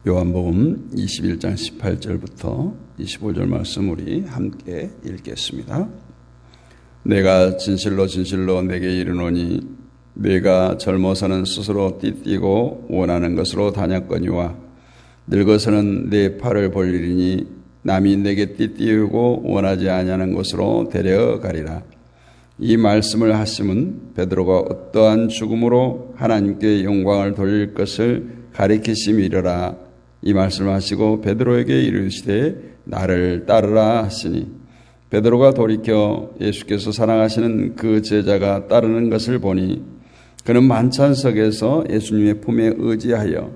요한복음 21장 18절부터 25절 말씀 우리 함께 읽겠습니다. 내가 진실로 진실로 내게 이르노니 내가 젊어서는 스스로 띠띠고 원하는 것으로 다녔거니와 늙어서는 내 팔을 벌리리니 남이 내게 띠띠우고 원하지 아니하는 곳으로 데려가리라. 이 말씀을 하심은 베드로가 어떠한 죽음으로 하나님께 영광을 돌릴 것을 가리키심이러라. 이 말씀을 하시고 베드로에게 이르시되 나를 따르라 하시니 베드로가 돌이켜 예수께서 사랑하시는 그 제자가 따르는 것을 보니 그는 만찬석에서 예수님의 품에 의지하여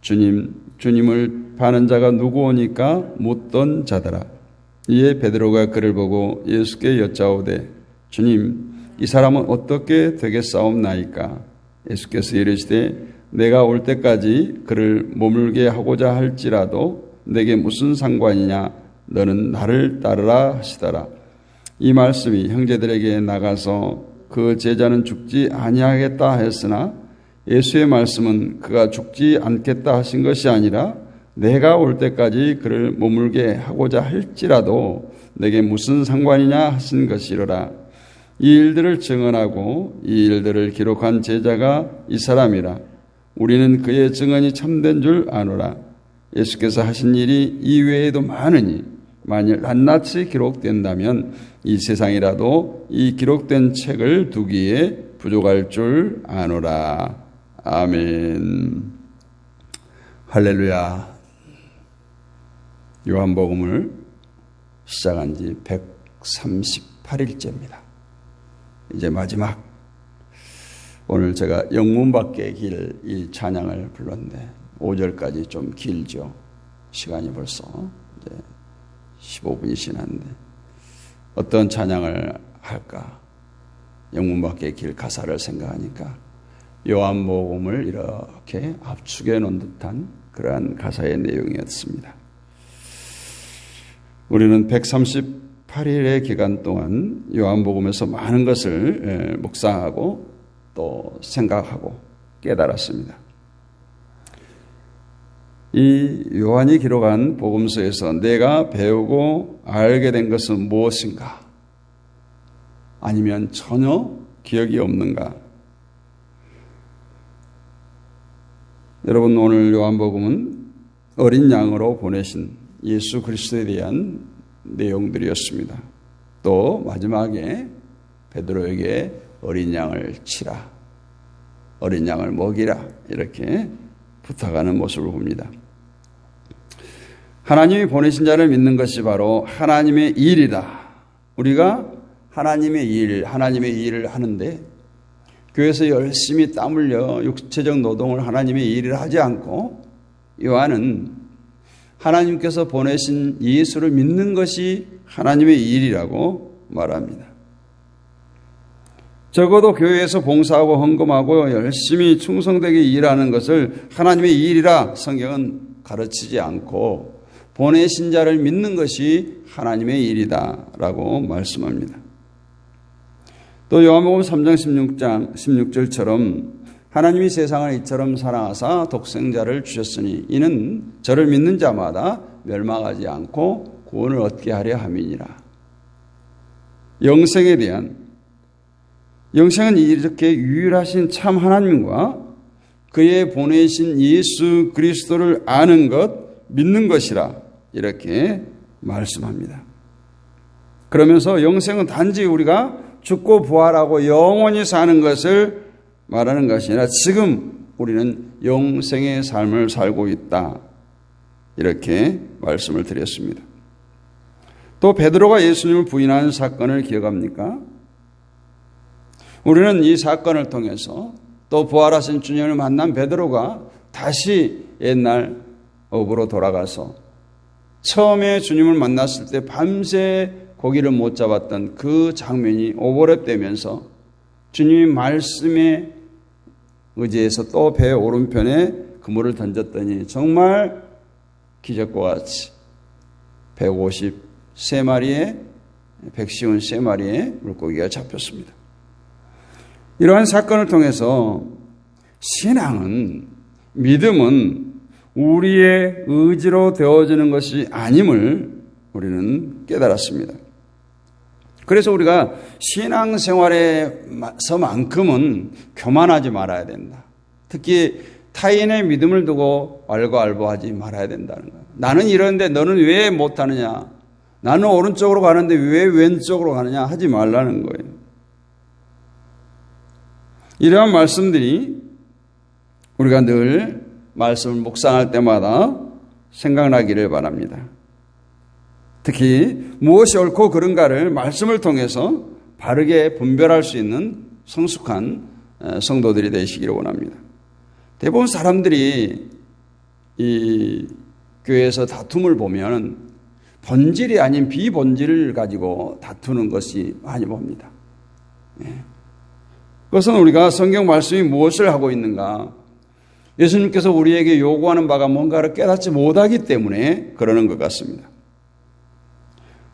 주님을 파는 자가 누구오니까 묻던 자더라. 이에 베드로가 그를 보고 예수께 여짜오되 주님, 이 사람은 어떻게 되겠사옵나이까? 예수께서 이르시되 내가 올 때까지 그를 머물게 하고자 할지라도 내게 무슨 상관이냐? 너는 나를 따르라 하시더라. 이 말씀이 형제들에게 나가서 그 제자는 죽지 아니하겠다 했으나 예수의 말씀은 그가 죽지 않겠다 하신 것이 아니라 내가 올 때까지 그를 머물게 하고자 할지라도 내게 무슨 상관이냐 하신 것이로라. 이 일들을 증언하고 이 일들을 기록한 제자가 이 사람이라. 우리는 그의 증언이 참된 줄 아노라. 예수께서 하신 일이 이외에도 많으니 만일 낱낱이 기록된다면 이 세상이라도 이 기록된 책을 두기에 부족할 줄 아노라. 아멘. 할렐루야. 요한복음을 시작한 지 138일째입니다. 이제 마지막. 오늘 제가 영문 밖의 길 이 찬양을 불렀는데 5절까지 좀 길죠. 시간이 벌써 이제 15분이 지났는데 어떤 찬양을 할까? 영문 밖의 길 가사를 생각하니까 요한복음을 이렇게 압축해 놓은 듯한 그러한 가사의 내용이었습니다. 우리는 138일의 기간 동안 요한복음에서 많은 것을 묵상하고 또 생각하고 깨달았습니다. 이 요한이 기록한 복음서에서 내가 배우고 알게 된 것은 무엇인가? 아니면 전혀 기억이 없는가? 여러분, 오늘 요한복음은 어린 양으로 보내신 예수 그리스도에 대한 내용들이었습니다. 또 마지막에 베드로에게 어린 양을 치라, 어린 양을 먹이라 이렇게 부탁하는 모습을 봅니다. 하나님이 보내신 자를 믿는 것이 바로 하나님의 일이다. 우리가 하나님의 일을 하는데 교회에서 열심히 땀 흘려 육체적 노동을 하나님의 일을 하지 않고 요한은 하나님께서 보내신 예수를 믿는 것이 하나님의 일이라고 말합니다. 적어도 교회에서 봉사하고 헌금하고 열심히 충성되게 일하는 것을 하나님의 일이라 성경은 가르치지 않고 보내신 자를 믿는 것이 하나님의 일이다라고 말씀합니다. 또 요한복음 3장 16절처럼 하나님이 세상을 이처럼 사랑하사 독생자를 주셨으니 이는 저를 믿는 자마다 멸망하지 않고 구원을 얻게 하려 함이니라. 영생은 이렇게 유일하신 참 하나님과 그의 보내신 예수 그리스도를 아는 것, 믿는 것이라 이렇게 말씀합니다. 그러면서 영생은 단지 우리가 죽고 부활하고 영원히 사는 것을 말하는 것이 아니라 지금 우리는 영생의 삶을 살고 있다. 이렇게 말씀을 드렸습니다. 또 베드로가 예수님을 부인하는 사건을 기억합니까? 우리는 이 사건을 통해서 또 부활하신 주님을 만난 베드로가 다시 옛날 업으로 돌아가서 처음에 주님을 만났을 때 밤새 고기를 못 잡았던 그 장면이 오버랩되면서 주님이 말씀에 의지해서 또 배 오른편에 그물을 던졌더니 정말 기적과 같이 153마리의 153마리의 물고기가 잡혔습니다. 이러한 사건을 통해서 신앙은, 믿음은 우리의 의지로 되어지는 것이 아님을 우리는 깨달았습니다. 그래서 우리가 신앙생활에서만큼은 교만하지 말아야 된다. 특히 타인의 믿음을 두고 왈가왈부하지 말아야 된다는 거예요. 나는 이러는데 너는 왜 못하느냐? 나는 오른쪽으로 가는데 왜 왼쪽으로 가느냐? 하지 말라는 거예요. 이러한 말씀들이 우리가 늘 말씀을 묵상할 때마다 생각나기를 바랍니다. 특히 무엇이 옳고 그른가를 말씀을 통해서 바르게 분별할 수 있는 성숙한 성도들이 되시기를 원합니다. 대부분 사람들이 이 교회에서 다툼을 보면 본질이 아닌 비본질을 가지고 다투는 것이 많이 봅니다. 그것은 우리가 성경 말씀이 무엇을 하고 있는가, 예수님께서 우리에게 요구하는 바가 뭔가를 깨닫지 못하기 때문에 그러는 것 같습니다.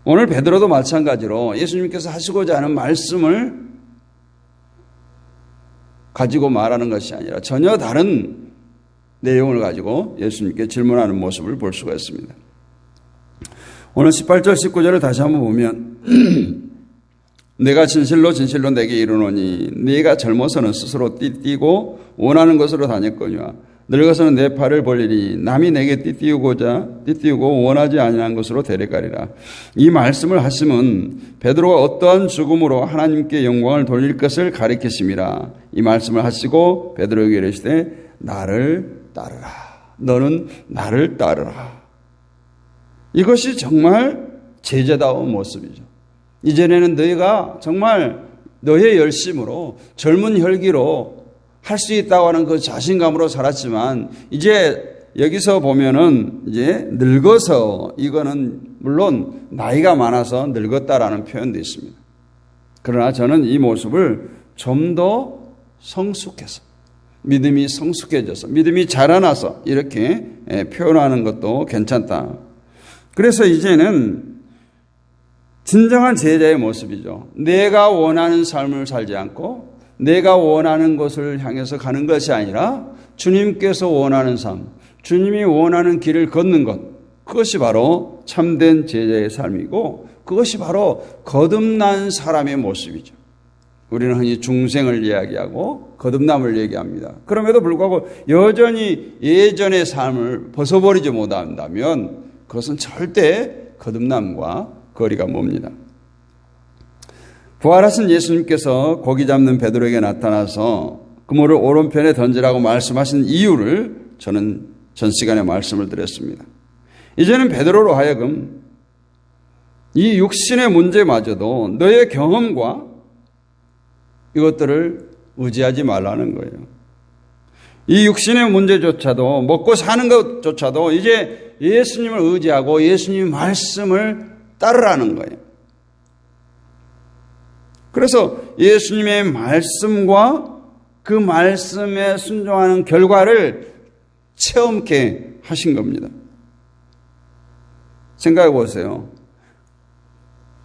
오늘 베드로도 마찬가지로 예수님께서 하시고자 하는 말씀을 가지고 말하는 것이 아니라 전혀 다른 내용을 가지고 예수님께 질문하는 모습을 볼 수가 있습니다. 오늘 18절 19절을 다시 한번 보면 내가 진실로 진실로 내게 이르노니 네가 젊어서는 스스로 띠띠고 원하는 것으로 다녔거니와 늙어서는 내 팔을 벌리니 남이 내게 띠띠우고 원하지 아니한 것으로 데려가리라. 이 말씀을 하심은 베드로가 어떠한 죽음으로 하나님께 영광을 돌릴 것을 가리키심이라. 이 말씀을 하시고 베드로에게 이르시되 나를 따르라. 너는 나를 따르라. 이것이 정말 제자다운 모습이죠. 이전에는 너희가 정말 너의 열심으로 젊은 혈기로 할 수 있다고 하는 그 자신감으로 살았지만 이제 여기서 보면은 이제 늙어서, 이거는 물론 나이가 많아서 늙었다라는 표현도 있습니다. 그러나 저는 이 모습을 좀 더 성숙해서, 믿음이 성숙해져서, 믿음이 자라나서 이렇게 표현하는 것도 괜찮다. 그래서 이제는 진정한 제자의 모습이죠. 내가 원하는 삶을 살지 않고 내가 원하는 것을 향해서 가는 것이 아니라 주님께서 원하는 삶, 주님이 원하는 길을 걷는 것, 그것이 바로 참된 제자의 삶이고 그것이 바로 거듭난 사람의 모습이죠. 우리는 흔히 중생을 이야기하고 거듭남을 얘기합니다. 그럼에도 불구하고 여전히 예전의 삶을 벗어버리지 못한다면 그것은 절대 거듭남과 거리가 멉니다. 부활하신 예수님께서 고기 잡는 베드로에게 나타나서 그물을 오른편에 던지라고 말씀하신 이유를 저는 전 시간에 말씀을 드렸습니다. 이제는 베드로로 하여금 이 육신의 문제마저도 너의 경험과 이것들을 의지하지 말라는 거예요. 이 육신의 문제조차도, 먹고 사는 것조차도 이제 예수님을 의지하고 예수님의 말씀을 따르라는 거예요. 그래서 예수님의 말씀과 그 말씀에 순종하는 결과를 체험케 하신 겁니다. 생각해 보세요.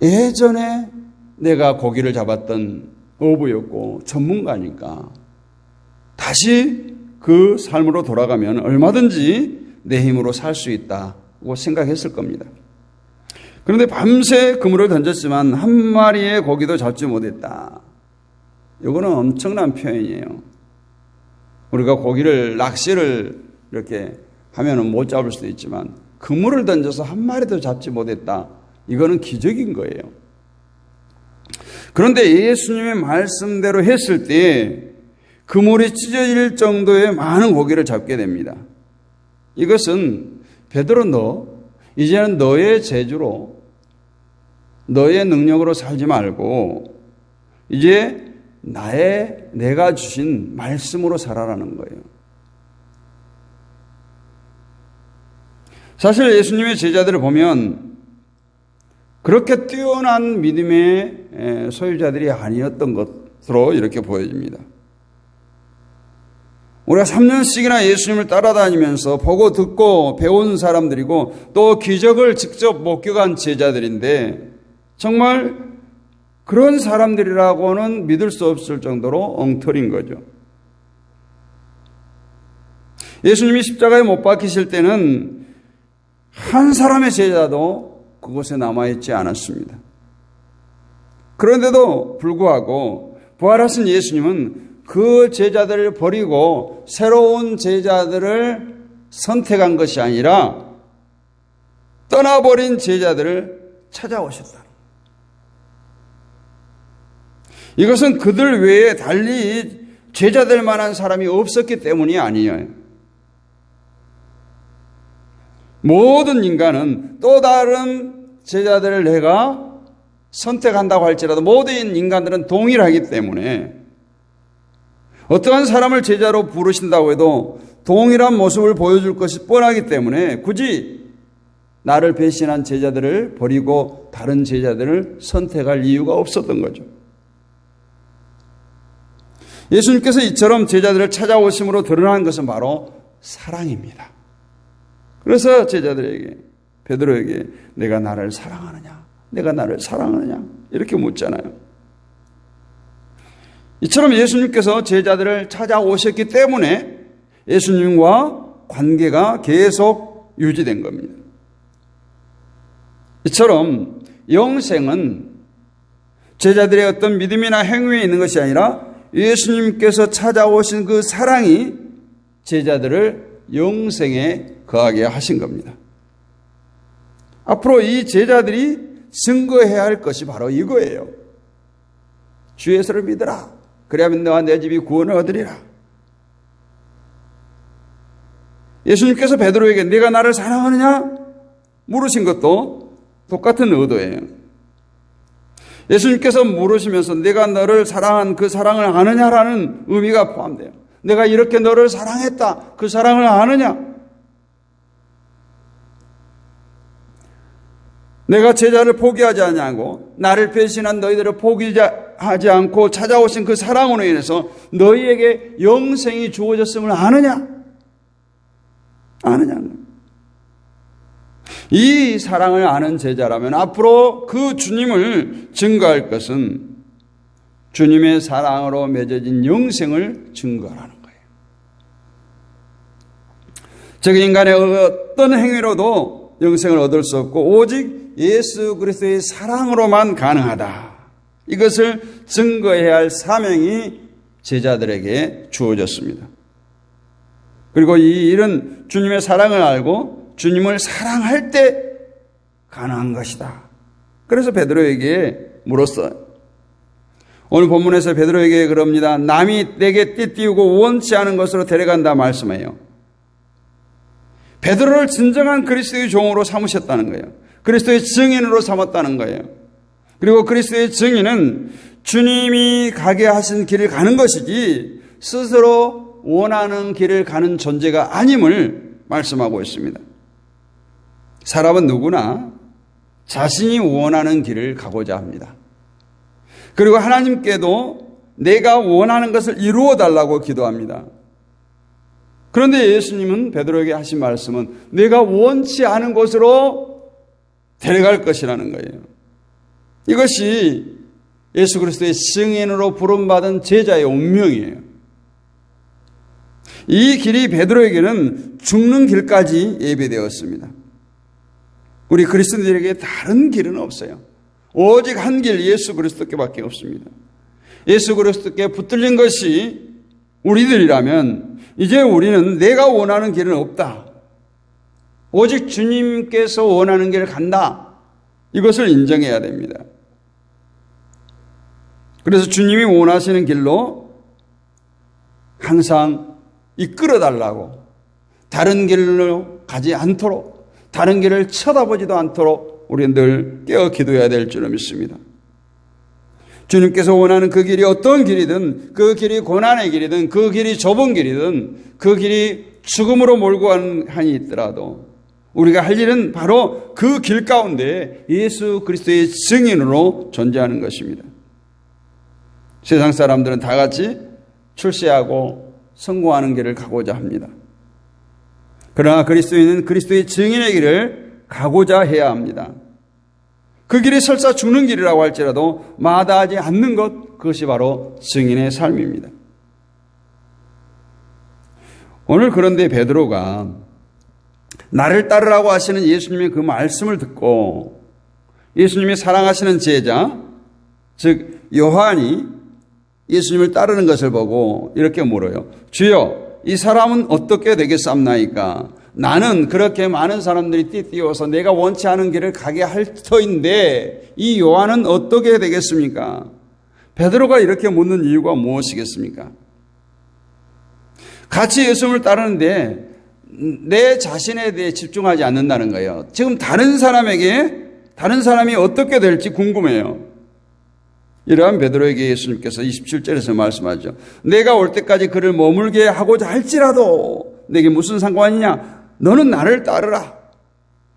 예전에 내가 고기를 잡았던 어부였고 전문가니까 다시 그 삶으로 돌아가면 얼마든지 내 힘으로 살 수 있다고 생각했을 겁니다. 그런데 밤새 그물을 던졌지만 한 마리의 고기도 잡지 못했다. 이거는 엄청난 표현이에요. 우리가 고기를, 낚시를 이렇게 하면은 못 잡을 수도 있지만 그물을 던져서 한 마리도 잡지 못했다. 이거는 기적인 거예요. 그런데 예수님의 말씀대로 했을 때 그물이 찢어질 정도의 많은 고기를 잡게 됩니다. 이것은 베드로, 너 이제는 너의 재주로, 너의 능력으로 살지 말고 이제 내가 주신 말씀으로 살아라는 거예요. 사실 예수님의 제자들을 보면 그렇게 뛰어난 믿음의 소유자들이 아니었던 것으로 이렇게 보여집니다. 우리가 3년씩이나 예수님을 따라다니면서 보고 듣고 배운 사람들이고 또 기적을 직접 목격한 제자들인데 정말 그런 사람들이라고는 믿을 수 없을 정도로 엉터리인 거죠. 예수님이 십자가에 못 박히실 때는 한 사람의 제자도 그곳에 남아있지 않았습니다. 그런데도 불구하고 부활하신 예수님은 그 제자들을 버리고 새로운 제자들을 선택한 것이 아니라 떠나버린 제자들을 찾아오셨다. 이것은 그들 외에 달리 제자될 만한 사람이 없었기 때문이 아니에요. 모든 인간은 또 다른 제자들을 내가 선택한다고 할지라도 모든 인간들은 동일하기 때문에 어떠한 사람을 제자로 부르신다고 해도 동일한 모습을 보여줄 것이 뻔하기 때문에 굳이 나를 배신한 제자들을 버리고 다른 제자들을 선택할 이유가 없었던 거죠. 예수님께서 이처럼 제자들을 찾아오심으로 드러난 것은 바로 사랑입니다. 그래서 제자들에게, 베드로에게 내가 나를 사랑하느냐? 내가 나를 사랑하느냐? 이렇게 묻잖아요. 이처럼 예수님께서 제자들을 찾아오셨기 때문에 예수님과 관계가 계속 유지된 겁니다. 이처럼 영생은 제자들의 어떤 믿음이나 행위에 있는 것이 아니라 예수님께서 찾아오신 그 사랑이 제자들을 영생에 거하게 하신 겁니다. 앞으로 이 제자들이 증거해야 할 것이 바로 이거예요. 주 예수를 믿으라. 그래야만 너와 내 집이 구원을 얻으리라. 예수님께서 베드로에게 네가 나를 사랑하느냐? 물으신 것도 똑같은 의도예요. 예수님께서 물으시면서 내가 너를 사랑한 그 사랑을 아느냐라는 의미가 포함돼요. 내가 이렇게 너를 사랑했다. 그 사랑을 아느냐? 내가 제자를 포기하지 않냐고 나를 배신한 너희들을 포기하지 않고 찾아오신 그 사랑으로 인해서 너희에게 영생이 주어졌음을 아느냐? 아느냐? 이 사랑을 아는 제자라면 앞으로 그 주님을 증거할 것은 주님의 사랑으로 맺어진 영생을 증거하는 거예요. 즉 인간의 어떤 행위로도 영생을 얻을 수 없고 오직 예수 그리스도의 사랑으로만 가능하다. 이것을 증거해야 할 사명이 제자들에게 주어졌습니다. 그리고 이 일은 주님의 사랑을 알고 주님을 사랑할 때 가능한 것이다. 그래서 베드로에게 물었어요. 오늘 본문에서 베드로에게 그럽니다. 남이 내게 띠띠우고 원치 않은 것으로 데려간다 말씀해요. 베드로를 진정한 그리스도의 종으로 삼으셨다는 거예요. 그리스도의 증인으로 삼았다는 거예요. 그리고 그리스도의 증인은 주님이 가게 하신 길을 가는 것이지 스스로 원하는 길을 가는 존재가 아님을 말씀하고 있습니다. 사람은 누구나 자신이 원하는 길을 가고자 합니다. 그리고 하나님께도 내가 원하는 것을 이루어 달라고 기도합니다. 그런데 예수님은 베드로에게 하신 말씀은 내가 원치 않은 곳으로 데려갈 것이라는 거예요. 이것이 예수 그리스도의 증인으로 부름받은 제자의 운명이에요. 이 길이 베드로에게는 죽는 길까지 예비되었습니다. 우리 그리스도인들에게 다른 길은 없어요. 오직 한 길 예수 그리스도께밖에 없습니다. 예수 그리스도께 붙들린 것이 우리들이라면 이제 우리는 내가 원하는 길은 없다. 오직 주님께서 원하는 길을 간다. 이것을 인정해야 됩니다. 그래서 주님이 원하시는 길로 항상 이끌어달라고 다른 길로 가지 않도록 다른 길을 쳐다보지도 않도록 우리는 늘 깨어 기도해야 될 줄을 믿습니다. 주님께서 원하는 그 길이 어떤 길이든 그 길이 고난의 길이든 그 길이 좁은 길이든 그 길이 죽음으로 몰고 가는 한이 있더라도 우리가 할 일은 바로 그 길 가운데 예수 그리스도의 증인으로 존재하는 것입니다. 세상 사람들은 다 같이 출세하고 성공하는 길을 가고자 합니다. 그러나 그리스도인은 그리스도의 증인의 길을 가고자 해야 합니다. 그 길이 설사 죽는 길이라고 할지라도 마다하지 않는 것, 그것이 바로 증인의 삶입니다. 오늘 그런데 베드로가 나를 따르라고 하시는 예수님의 그 말씀을 듣고 예수님이 사랑하시는 제자, 즉 요한이 예수님을 따르는 것을 보고 이렇게 물어요. 주여, 이 사람은 어떻게 되겠사옵나이까? 나는 그렇게 많은 사람들이 띠띠어서 내가 원치 않은 길을 가게 할 터인데 이 요한은 어떻게 되겠습니까? 베드로가 이렇게 묻는 이유가 무엇이겠습니까? 같이 예수님을 따르는데 내 자신에 대해 집중하지 않는다는 거예요. 지금 다른 사람이 어떻게 될지 궁금해요. 이러한 베드로에게 예수님께서 27절에서 말씀하죠. 내가 올 때까지 그를 머물게 하고자 할지라도 내게 무슨 상관이냐? 너는 나를 따르라.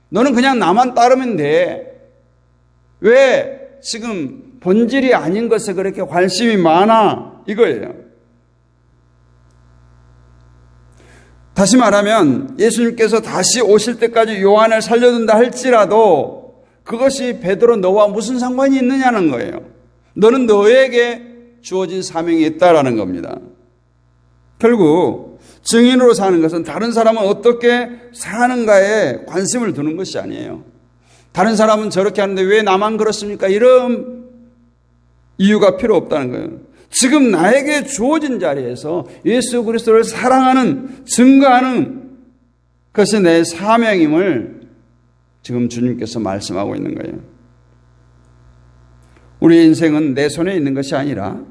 너는 그냥 나만 따르면 돼. 왜 지금 본질이 아닌 것에 그렇게 관심이 많아? 이거예요. 다시 말하면 예수님께서 다시 오실 때까지 요한을 살려둔다 할지라도 그것이 베드로 너와 무슨 상관이 있느냐는 거예요. 너는 너에게 주어진 사명이 있다라는 겁니다. 결국 증인으로 사는 것은 다른 사람은 어떻게 사는가에 관심을 두는 것이 아니에요. 다른 사람은 저렇게 하는데 왜 나만 그렇습니까? 이런 이유가 필요 없다는 거예요. 지금 나에게 주어진 자리에서 예수 그리스도를 사랑하는, 증거하는 것이 내 사명임을 지금 주님께서 말씀하고 있는 거예요. 우리의 인생은 내 손에 있는 것이 아니라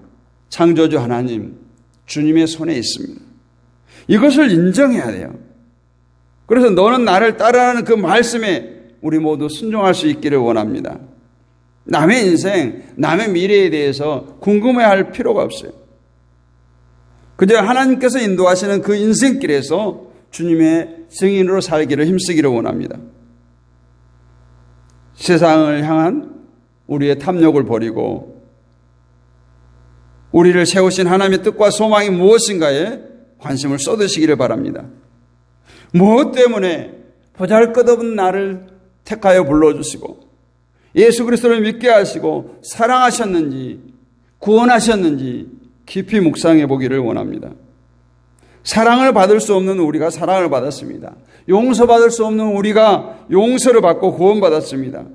창조주 하나님, 주님의 손에 있습니다. 이것을 인정해야 돼요. 그래서 너는 나를 따르라는 그 말씀에 우리 모두 순종할 수 있기를 원합니다. 남의 인생, 남의 미래에 대해서 궁금해할 필요가 없어요. 그저 하나님께서 인도하시는 그 인생길에서 주님의 증인으로 살기를 힘쓰기를 원합니다. 세상을 향한 우리의 탐욕을 버리고 우리를 세우신 하나님의 뜻과 소망이 무엇인가에 관심을 쏟으시기를 바랍니다. 무엇 때문에 보잘것없는 나를 택하여 불러주시고 예수 그리스도를 믿게 하시고 사랑하셨는지 구원하셨는지 깊이 묵상해 보기를 원합니다. 사랑을 받을 수 없는 우리가 사랑을 받았습니다. 용서받을 수 없는 우리가 용서를 받고 구원받았습니다.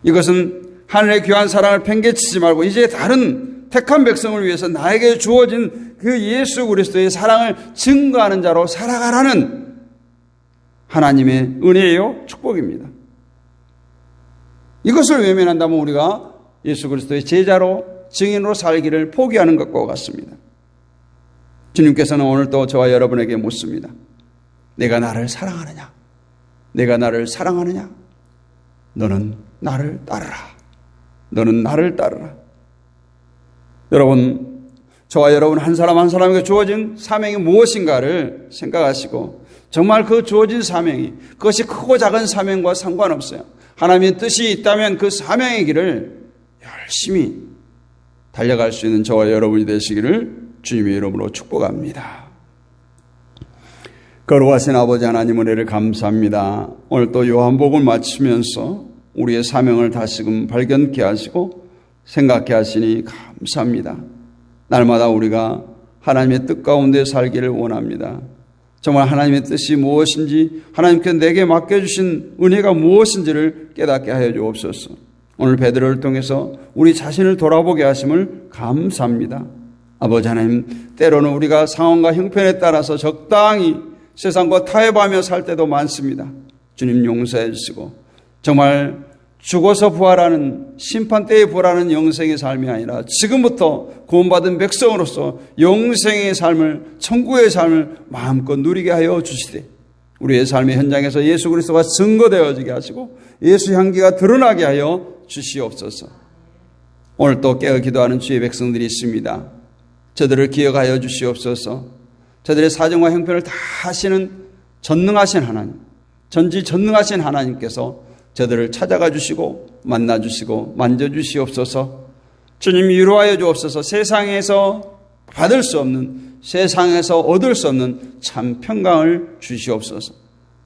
이것은 하늘의 귀한 사랑을 팽개치지 말고 이제 다른 택한 백성을 위해서 나에게 주어진 그 예수 그리스도의 사랑을 증거하는 자로 살아가라는 하나님의 은혜요 축복입니다. 이것을 외면한다면 우리가 예수 그리스도의 제자로 증인으로 살기를 포기하는 것과 같습니다. 주님께서는 오늘 또 저와 여러분에게 묻습니다. 내가 나를 사랑하느냐? 내가 나를 사랑하느냐? 너는 나를 따르라. 너는 나를 따르라. 여러분, 저와 여러분 한 사람 한 사람에게 주어진 사명이 무엇인가를 생각하시고 정말 그 주어진 사명이 그것이 크고 작은 사명과 상관없어요. 하나님의 뜻이 있다면 그 사명의 길을 열심히 달려갈 수 있는 저와 여러분이 되시기를 주님의 이름으로 축복합니다. 거룩하신 아버지 하나님 은혜를 감사합니다. 오늘 또 요한복음을 마치면서 우리의 사명을 다시금 발견케 하시고 생각케 하시니 감사합니다. 날마다 우리가 하나님의 뜻 가운데 살기를 원합니다. 정말 하나님의 뜻이 무엇인지 하나님께서 내게 맡겨주신 은혜가 무엇인지를 깨닫게 하여 주옵소서. 오늘 베드로를 통해서 우리 자신을 돌아보게 하심을 감사합니다. 아버지 하나님, 때로는 우리가 상황과 형편에 따라서 적당히 세상과 타협하며 살 때도 많습니다. 주님 용서해 주시고 정말 죽어서 부활하는 심판때에 부활하는 영생의 삶이 아니라 지금부터 구원받은 백성으로서 영생의 삶을, 천국의 삶을 마음껏 누리게 하여 주시되 우리의 삶의 현장에서 예수 그리스도가 증거되어지게 하시고 예수 향기가 드러나게 하여 주시옵소서. 오늘 또 깨어 기도하는 주의 백성들이 있습니다. 저들을 기억하여 주시옵소서. 저들의 사정과 형편을 다 하시는 전능하신 하나님, 전지전능하신 하나님께서 저들을 찾아가 주시고 만나 주시고 만져 주시옵소서. 주님 위로하여 주옵소서. 세상에서 받을 수 없는, 세상에서 얻을 수 없는 참 평강을 주시옵소서.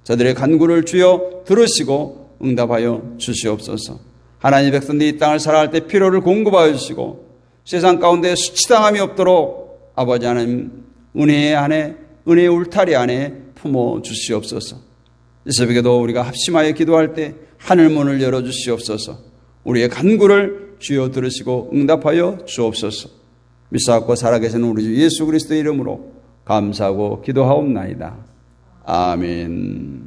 저들의 간구를 주여 들으시고 응답하여 주시옵소서. 하나님의 백성들이 이 땅을 살아갈 때 필요를 공급하여 주시고 세상 가운데 수치당함이 없도록 아버지 하나님 은혜의 안에, 은혜의 울타리 안에 품어 주시옵소서. 이 새벽에도 우리가 합심하여 기도할 때 하늘문을 열어주시옵소서. 우리의 간구를 주여 들으시고 응답하여 주옵소서. 믿사옵고 살아계신 우리 주 예수 그리스도의 이름으로 감사하고 기도하옵나이다. 아멘.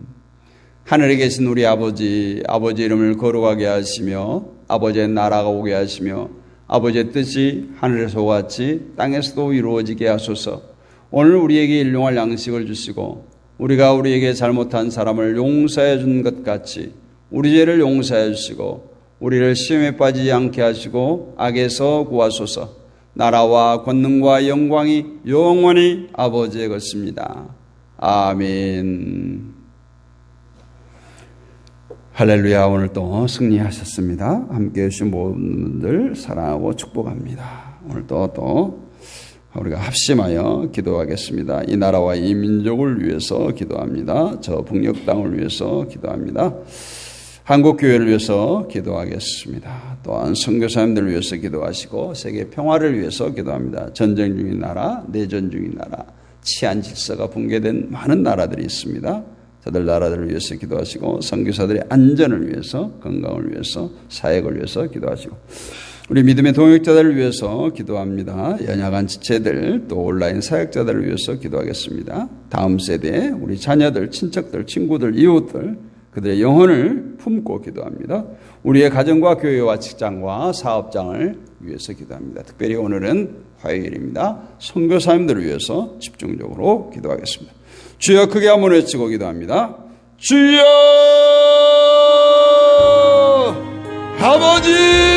하늘에 계신 우리 아버지, 아버지 이름을 거룩하게 하시며 아버지의 나라가 오게 하시며 아버지의 뜻이 하늘에서 같이 땅에서도 이루어지게 하소서. 오늘 우리에게 일용할 양식을 주시고 우리가 우리에게 잘못한 사람을 용서해 준 것 같이 우리 죄를 용서해 주시고 우리를 시험에 빠지지 않게 하시고 악에서 구하소서. 나라와 권능과 영광이 영원히 아버지의 것입니다. 아멘. 할렐루야. 오늘 또 승리하셨습니다. 함께해 주신 모든 분들 사랑하고 축복합니다. 오늘 또 우리가 합심하여 기도하겠습니다. 이 나라와 이 민족을 위해서 기도합니다. 저 북녘 땅을 위해서 기도합니다. 한국교회를 위해서 기도하겠습니다. 또한 선교사님들을 위해서 기도하시고 세계 평화를 위해서 기도합니다. 전쟁 중인 나라, 내전 중인 나라, 치안 질서가 붕괴된 많은 나라들이 있습니다. 저들 나라들을 위해서 기도하시고 선교사들의 안전을 위해서, 건강을 위해서, 사역을 위해서 기도하시고 우리 믿음의 동역자들을 위해서 기도합니다. 연약한 지체들, 또 온라인 사역자들을 위해서 기도하겠습니다. 다음 세대, 우리 자녀들, 친척들, 친구들, 이웃들, 그들의 영혼을 품고 기도합니다. 우리의 가정과 교회와 직장과 사업장을 위해서 기도합니다. 특별히 오늘은 화요일입니다. 선교사님들을 위해서 집중적으로 기도하겠습니다. 주여 크게 한번 외치고 기도합니다. 주여 아버지